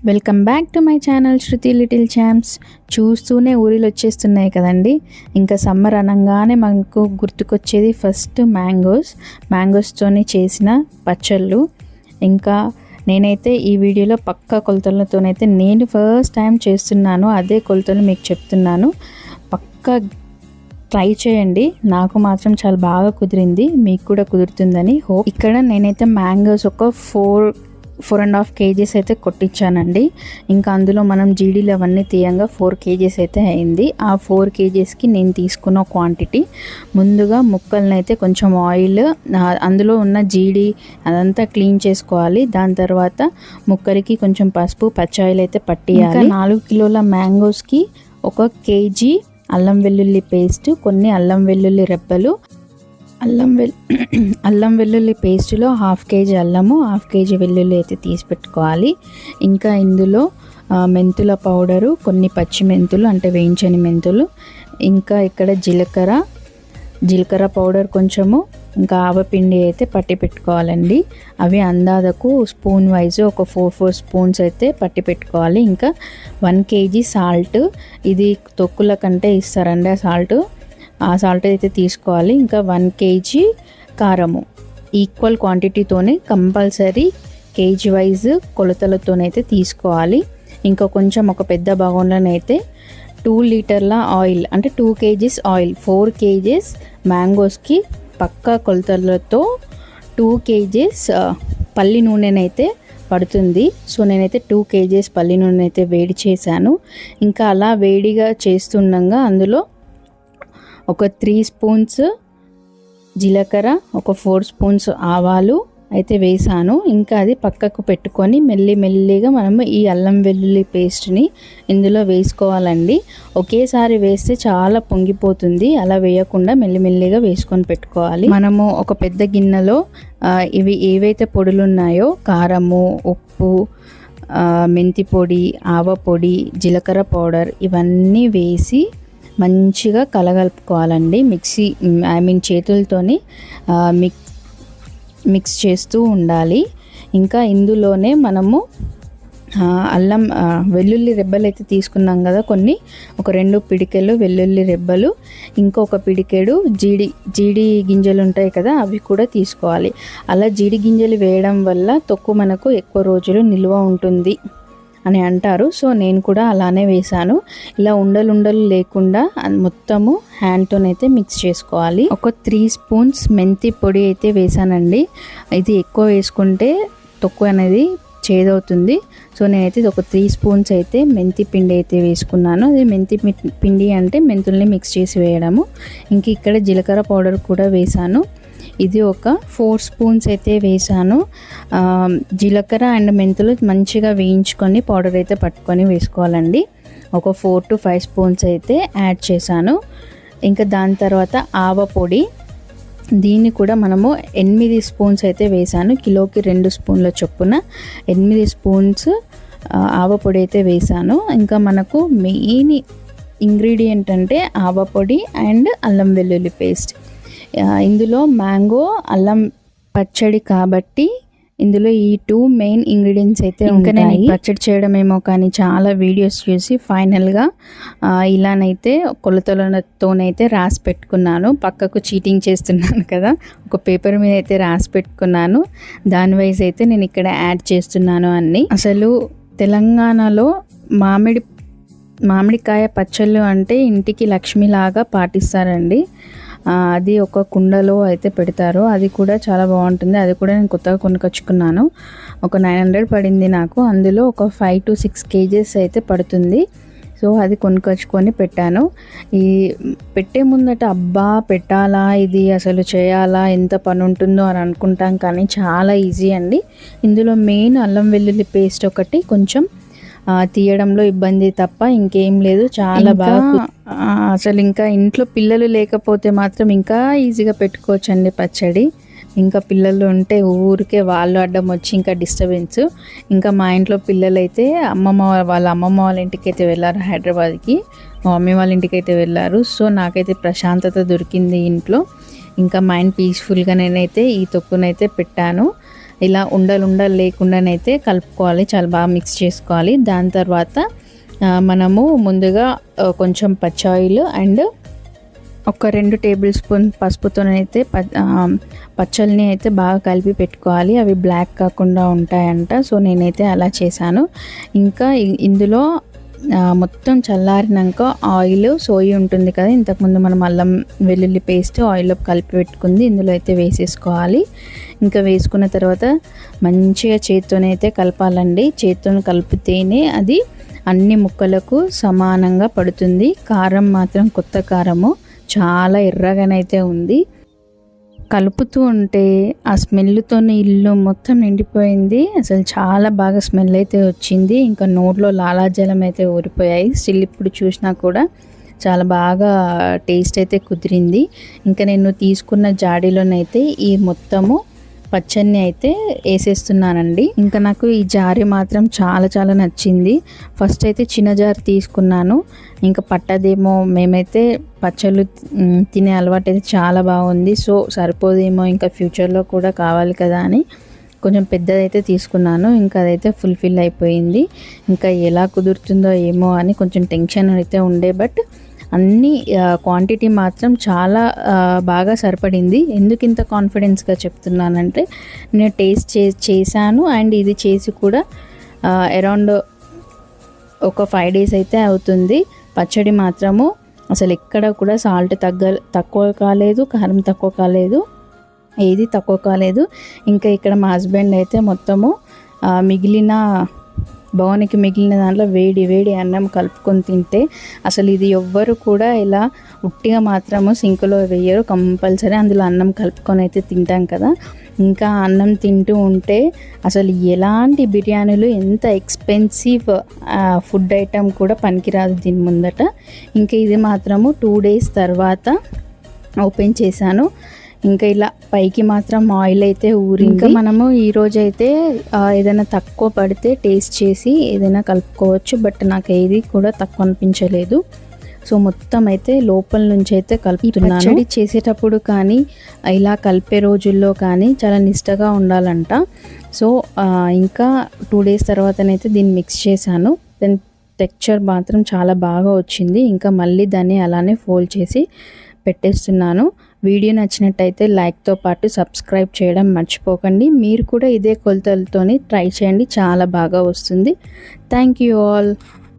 Welcome back to my channel Shruti little champs. చూస్తూనే ఊరిలో వచ్చేస్తున్నాయి కదండి. ఇంకా సమ్మర్ అనగానే మనకు గుర్తుకొచ్చేది ఫస్ట్ మ్యాంగోస్తోని చేసిన పచ్చళ్ళు. ఇంకా నేనైతే ఈ వీడియోలో పక్కా కొలతలతోనైతే నేను ఫస్ట్ టైం చేస్తున్నాను. అదే కొలతలు మీకు చెప్తున్నాను. పక్కా ట్రై చేయండి. నాకు మాత్రం చాలా బాగా కుదిరింది, మీకు కూడా కుదురుతుందని హోప్. ఇక్కడ నేనైతే మ్యాంగోస్ ఒక 4.5 kgs అయితే కొట్టించానండి. ఇంకా అందులో మనం జీడీలు అవన్నీ తీయంగా 4 kgs అయితే అయింది. ఆ 4 kgsకి నేను తీసుకున్న క్వాంటిటీ, ముందుగా ముక్కల్ని అయితే కొంచెం ఆయిల్, అందులో ఉన్న జీడి అదంతా క్లీన్ చేసుకోవాలి. దాని తర్వాత ముక్కలకి కొంచెం పసుపు, పచ్చాయిలు అయితే పట్టియాలి. 4 కిలోల మ్యాంగోస్కి 1 kg అల్లం వెల్లుల్లి పేస్ట్, కొన్ని అల్లం వెల్లుల్లి రెబ్బలు, అల్లం వెల్లుల్లి పేస్టులో 1/2 kg అల్లము, 1/2 kg వెల్లుల్లి అయితే తీసి పెట్టుకోవాలి. ఇంకా ఇందులో మెంతుల పౌడరు, కొన్ని పచ్చి మెంతులు అంటే వేయించని మెంతులు, ఇంకా ఇక్కడ జీలకర్ర పౌడర్ కొంచెము, ఇంకా ఆవపిండి అయితే పట్టి పెట్టుకోవాలండి. అవి అందాదకు స్పూన్ వైజ్ ఒక 4 స్పూన్స్ అయితే పట్టి పెట్టుకోవాలి. ఇంకా 1 kg సాల్ట్, ఇది తొక్కుల కంటే ఇస్తారండి ఆ సాల్ట్ అయితే తీసుకోవాలి. ఇంకా 1 kg కారము, ఈక్వల్ క్వాంటిటీతోనే కంపల్సరీ కేజీ వైజ్ కొలతలతోనైతే తీసుకోవాలి. ఇంకా కొంచెం ఒక పెద్ద బగోన్లోనైతే 2 లీటర్ల ఆయిల్, అంటే 2 kgs ఆయిల్, 4 kgs మ్యాంగోస్కి పక్కా కొలతలతో 2 kgs పల్లి నూనెనైతే పడుతుంది. సో నేనైతే 2 kgs పల్లి నూనె అయితే వేడి చేశాను. ఇంకా అలా వేడిగా చేస్తుండగా అందులో ఒక 3 స్పూన్స్ జీలకర్ర, ఒక 4 స్పూన్స్ ఆవాలు అయితే వేసాను. ఇంకా అది పక్కకు పెట్టుకొని మెల్లిగా మనము ఈ అల్లం వెల్లుల్లి పేస్ట్ని ఇందులో వేసుకోవాలండి. ఒకేసారి వేస్తే చాలా పొంగిపోతుంది, అలా వేయకుండా మెల్లిగా వేసుకొని పెట్టుకోవాలి. మనము ఒక పెద్ద గిన్నెలో ఇవి ఏవైతే పొడులు ఉన్నాయో, కారము, ఉప్పు, మెంతి పొడి, ఆవ పొడి, జీలకర్ర పౌడర్, ఇవన్నీ వేసి మంచిగా కలగలుపుకోవాలండి. చేతులతోని మిక్స్ చేస్తూ ఉండాలి. ఇంకా ఇందులోనే మనము వెల్లుల్లి రెబ్బలు అయితే తీసుకున్నాం కదా, ఒక 2 పిడికెలు వెల్లుల్లి రెబ్బలు, ఇంకొక పిడికెడు జీడి గింజలు ఉంటాయి కదా, అవి కూడా తీసుకోవాలి. అలా జీడి గింజలు వేయడం వల్ల తొక్కు మనకు ఎక్కువ రోజులు నిల్వ ఉంటుంది అని అంటారు. సో నేను కూడా అలానే వేసాను. ఇలా ఉండలు లేకుండా మొత్తము హ్యాండ్తోనైతే మిక్స్ చేసుకోవాలి. ఒక 3 స్పూన్స్ మెంతి పొడి అయితే వేసానండి. ఇది ఎక్కువ వేసుకుంటే తొక్కు అనేది చేదవుతుంది. సో నేనైతే ఒక 3 స్పూన్స్ అయితే మెంతి పిండి అయితే వేసుకున్నాను. అది మెంతి పిండి అంటే మెంతుల్ని మిక్స్ చేసి వేయడము. ఇంక ఇక్కడ జీలకర్ర పౌడర్ కూడా వేసాను. ఇది ఒక 4 స్పూన్స్ అయితే వేసాను. జీలకర్ర అండ్ మెంతులు మంచిగా వేయించుకొని పౌడర్ అయితే పట్టుకొని వేసుకోవాలండి. ఒక 4 to 5 స్పూన్స్ అయితే యాడ్ చేశాను. ఇంకా దాని తర్వాత ఆవ పొడి, దీన్ని కూడా మనము 8 స్పూన్స్ అయితే వేసాను. కిలోకి 2 స్పూన్ల చొప్పున 8 స్పూన్స్ ఆవ పొడి అయితే వేసాను. ఇంకా మనకు మెయిన్ ఇంగ్రీడియంట్ అంటే ఆవ పొడి అండ్ అల్లం వెల్లుల్లి పేస్ట్. ఇందులో మ్యాంగో అల్లం పచ్చడి కాబట్టి ఇందులో ఈ 2 మెయిన్ ఇంగ్రీడియంట్స్ అయితే ఉంటాయి. నేను పచ్చడి చేయడమేమో కానీ చాలా వీడియోస్ చూసి ఫైనల్గా ఇలానైతే కొలతలతోనైతే రాసి పెట్టుకున్నాను. పక్కకు చీటింగ్ చేస్తున్నాను కదా, ఒక పేపర్ మీద అయితే రాసి పెట్టుకున్నాను. దాని వైజ్ అయితే నేను ఇక్కడ యాడ్ చేస్తున్నాను అన్నీ. అసలు తెలంగాణలో మామిడికాయ పచ్చళ్ళు అంటే ఇంటికి లక్ష్మిలాగా పాటిస్తారండి. అది ఒక కుండలో అయితే పెడతారు. అది కూడా చాలా బాగుంటుంది. అది కూడా నేను కొత్తగా కొనుకొచ్చుకున్నాను. ఒక 900 పడింది నాకు. అందులో ఒక 5 to 6 kgs అయితే పడుతుంది. సో అది కొనుకొచ్చుకొని పెట్టాను. ఈ పెట్టే ముందట అబ్బా పెట్టాలా, ఇది అసలు చేయాలా, ఎంత పని ఉంటుందో అని అనుకుంటాం, కానీ చాలా ఈజీ అండి. ఇందులో మెయిన్ అల్లం వెల్లుల్లి పేస్ట్ ఒకటి కొంచెం తీయడంలో ఇబ్బంది తప్ప ఇంకేం లేదు. చాలా బాగా అసలు ఇంకా ఇంట్లో పిల్లలు లేకపోతే మాత్రం ఇంకా ఈజీగా పెట్టుకోవచ్చండి పచ్చడి. ఇంకా పిల్లలు ఉంటే ఊరికే వాళ్ళు అడ్డం వచ్చి ఇంకా డిస్టర్బెన్స్. ఇంకా మా ఇంట్లో పిల్లలైతే వాళ్ళ అమ్మమ్మ వాళ్ళ ఇంటికి అయితే వెళ్ళారు హైదరాబాద్కి, మా మమ్మీ వాళ్ళ ఇంటికి అయితే వెళ్ళారు. సో నాకైతే ప్రశాంతత దొరికింది ఇంట్లో. ఇంకా మైండ్ పీస్ఫుల్గా నేనైతే ఈ తొక్కునైతే పెట్టాను. ఇలా ఉండలు లేకుండానైతే కలుపుకోవాలి, చాలా బాగా మిక్స్ చేసుకోవాలి. దాని తర్వాత మనము ముందుగా కొంచెం పచ్చి ఆయిల్ అండ్ ఒక 2 టేబుల్ స్పూన్ పసుపుతోనైతే పచ్చళ్ళని అయితే బాగా కలిపి పెట్టుకోవాలి. అవి బ్లాక్ కాకుండా ఉంటాయంట. సో నేనైతే అలా చేశాను. ఇంకా ఇందులో మొత్తం చల్లారినాక ఆయిల్ సోయి ఉంటుంది కదా, ఇంతకుముందు మనం అల్లం వెల్లుల్లి పేస్ట్ ఆయిల్లో కలిపి పెట్టుకుంది ఇందులో అయితే వేసేసుకోవాలి. ఇంకా వేసుకున్న తర్వాత మంచిగా చేత్తోనైతే కలపాలండి. చేత్తో కలిపితేనే అది అన్ని ముక్కలకు సమానంగా పడుతుంది. కారం మాత్రం కొత్త కారము చాలా ఎర్రగానైతే ఉంది. కలుపుతూ ఉంటే ఆ స్మెల్తో ఇల్లు మొత్తం నిండిపోయింది. అసలు చాలా బాగా స్మెల్ అయితే వచ్చింది. ఇంకా నోట్లో లాలాజలం అయితే ఊరిపోయాయి. స్టిల్ ఇప్పుడు చూసినా కూడా చాలా బాగా టేస్ట్ అయితే కుదిరింది. ఇంకా నేను తీసుకున్న జాడీలోనైతే ఈ మొత్తము పచ్చడిని అయితే వేసేస్తున్నానండి. ఇంకా నాకు ఈ జారి మాత్రం చాలా చాలా నచ్చింది. ఫస్ట్ అయితే చిన్న జారి తీసుకున్నాను, ఇంకా పట్టదేమో, మేమైతే పచ్చళ్ళు తినే అలవాటు అయితే చాలా బాగుంది, సో సరిపోదేమో ఇంకా ఫ్యూచర్లో కూడా కావాలి కదా అని కొంచెం పెద్దదైతే తీసుకున్నాను. ఇంకా అదైతే ఫుల్ఫిల్ అయిపోయింది. ఇంకా ఎలా కుదురుతుందో ఏమో అని కొంచెం టెన్షన్ అయితే ఉండే, బట్ అన్ని క్వాంటిటీ మాత్రం చాలా బాగా సరిపడింది. ఎందుకు ఇంత కాన్ఫిడెన్స్గా చెప్తున్నానంటే నేను టేస్ట్ చేశాను అండ్ ఇది చేసి కూడా అరౌండ్ ఒక 5 days అయితే అవుతుంది. పచ్చడి మాత్రము అసలు ఎక్కడ కూడా సాల్ట్ తక్కువ కాలేదు, కారం తక్కువ కాలేదు, ఏది తక్కువ కాలేదు. ఇంకా ఇక్కడ మా హస్బెండ్ అయితే మొత్తము మిగిలిన దాంట్లో వేడి వేడి అన్నం కలుపుకొని తింటే అసలు ఇది ఎవ్వరు కూడా ఇలా ఉట్టిగా మాత్రము సింకులో వేయరు, కంపల్సరీ అందులో అన్నం కలుపుకొని అయితే తింటాం కదా. ఇంకా అన్నం తింటూ ఉంటే అసలు ఎలాంటి బిర్యానీలు, ఎంత ఎక్స్పెన్సివ్ ఫుడ్ ఐటమ్ కూడా పనికిరాదు దీని ముందట. ఇంకా ఇది మాత్రము 2 days తర్వాత ఓపెన్ చేశాను. ఇంకా ఇలా పైకి మాత్రం ఆయిల్ అయితే ఊరింది. ఇంకా మనము ఈరోజు అయితే ఏదైనా తక్కువ పడితే టేస్ట్ చేసి ఏదైనా కలుపుకోవచ్చు, బట్ నాకు ఏది కూడా తక్కువ అనిపించలేదు. సో మొత్తం అయితే లోపల నుంచి అయితే కలుపుతున్నాను. పచ్చడి చేసేటప్పుడు కానీ ఇలా కలిపే రోజుల్లో కానీ చాలా నిష్టగా ఉండాలంట. సో ఇంకా 2 days తర్వాతనైతే దీన్ని మిక్స్ చేశాను. దెన్ టెక్స్చర్ మాత్రం చాలా బాగా వచ్చింది. ఇంకా మళ్ళీ దాన్ని అలానే ఫోల్డ్ చేసి పెట్టేస్తున్నాను. వీడియో నచ్చినట్టయితే లైక్తో పాటు సబ్స్క్రైబ్ చేయడం మర్చిపోకండి. మీరు కూడా ఇదే కొలతలతోని ట్రై చేయండి, చాలా బాగా వస్తుంది. Thank you all.